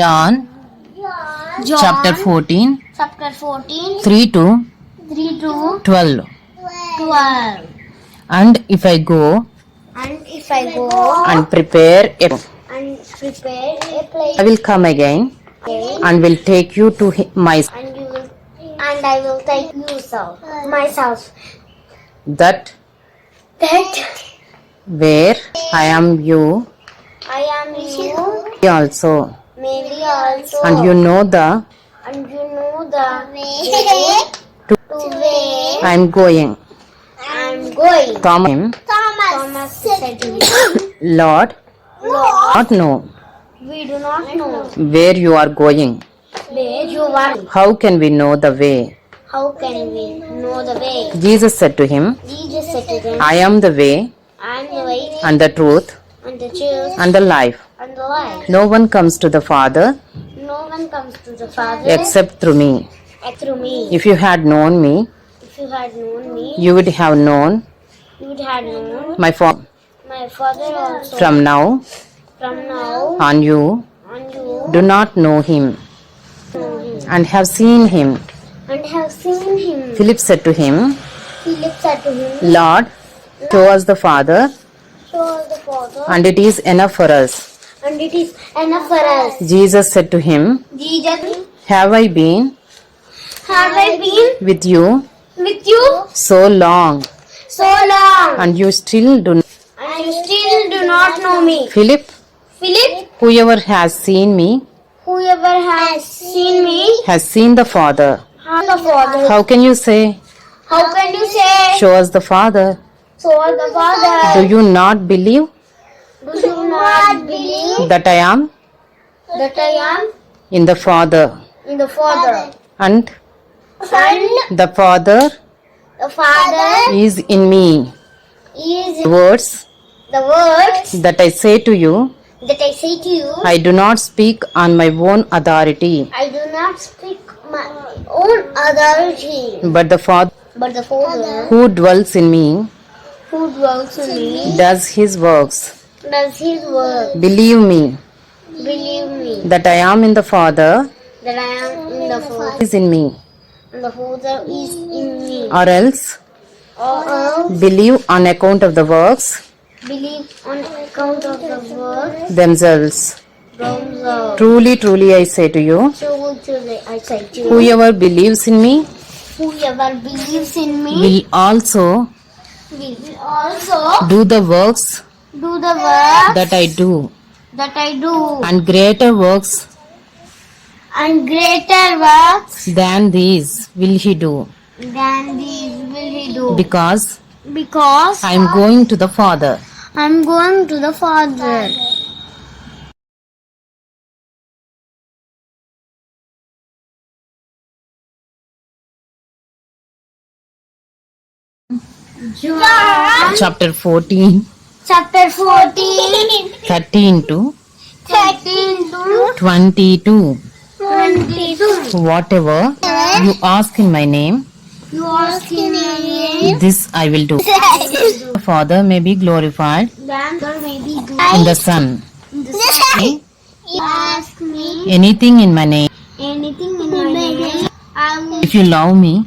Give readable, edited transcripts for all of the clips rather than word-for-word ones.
John chapter 14, chapter 14, 3 to 3 to 12. 12. And if I go And if I go and prepare a and prepare a place, I will come again and will take you to myself, and I will take myself, that that where I am you I am you, also, maybe also, and you know the way to to where I am going. I am going. Thomas said to him, Lord, Lord, not know we do not know where you are going. where you are. How can we know the way? How can we know the way? Jesus said to him, Jesus said to them, I am the way I am the way and the truth and the truth and the life. and the life. No one comes to the Father No one comes to the Father except through me. through me. If you had known me, If you had known me, you would have known you would have known my Father. my Father also. From now From now on, you on, you do not know him know him and have seen him. and have seen him. Philip said to him, Philip said to him, Lord, show us the Father, show us the Father, and it is enough for us. and it is enough for us. Jesus said to him, Jesus, have I been have I been with you with you so long, so long, and you still do not? and you still do not know me? Philip, Philip, whoever has seen me whoever has seen me has seen the Father. has the Father. How can you say, How can you say, show us the Father? show us the Father? Do you not believe Do you not believe that I am that I am in the Father, in the Father? and And the Father the Father is in me? is The words the words that I say to you, that I say to you. I do not speak on my own authority, I do not speak my own authority, but the Father but the Father who dwells in me who dwells in me does his works. does his work. Believe me Believe me that I am in the Father that I am in the Father, is in me, and the Father is in me. or else Or else believe on account of the works believe on account of the work themselves. themselves. Truly, truly, I say to you, Truly, I say to you, whoever believes in me whoever believes in me will also will also do the works do the work that I do, that I do, and greater works and greater works than these will he do, than these will he do, because because I am going to the Father. I am going to the Father. John Chapter 14, chapter 14, 13 to 13 to 22. 22. Whatever you ask in my name, You ask in your name, this I will do. The Father may be glorified then there may be good. in the Son. You ask me Anything in my name, anything in my name, I will if you love me,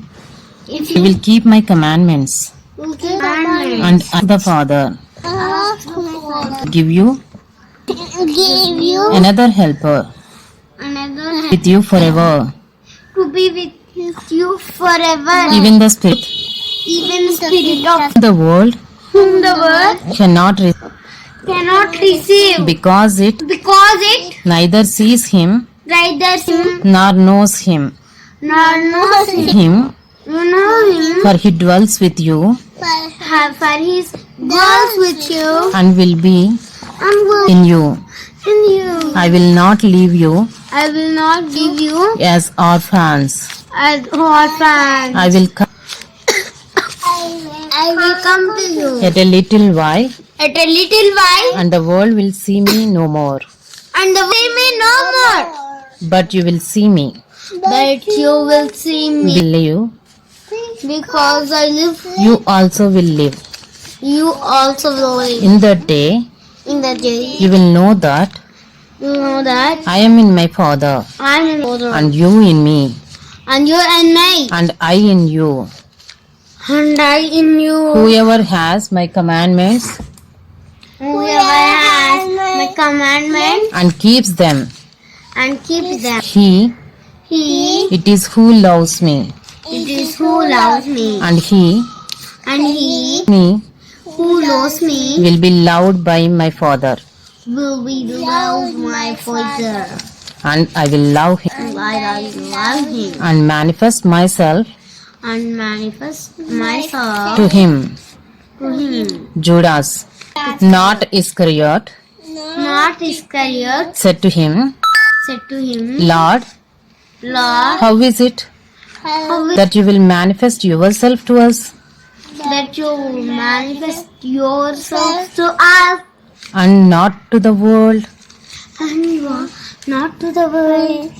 if you will keep my commandments, will keep commandments. and ask the Father Ask my Father give you give you another helper another with you forever, to be with you forever. even the Spirit Even the Spirit of the world whom the world cannot cannot receive, because it it neither sees him neither him nor knows him. nor knows him. Him, You know him, for he dwells with you for his dwells with you and will be and will in you. in you. I will not leave you I will not give you as orphans. as orphans. I will come I will come to you at a little while, at a little while, and the world will see me no more. and the way may no more. But you will see me. But you will see me, Believe, because I live. you also will live. You also will live. In that day, In the day you will know that You know that I am in my Father, I am in Father, and you in me, and you in me, and I in you. and I in you. Whoever has my commandments Whoever has my commandments and keeps them, and keeps them, he it it is who loves me, is who loves me, and he and who loves me will be loved by my Father, will be loved my Father. and I will love him And I love him and manifest myself and manifest myself to him. to him. Judas, not Iscariot, Not Iscariot said to him, said to him, Lord, Lord, how is it how is that you will manifest yourself to us that you manifest yourself to us and not to the world? and not to the world?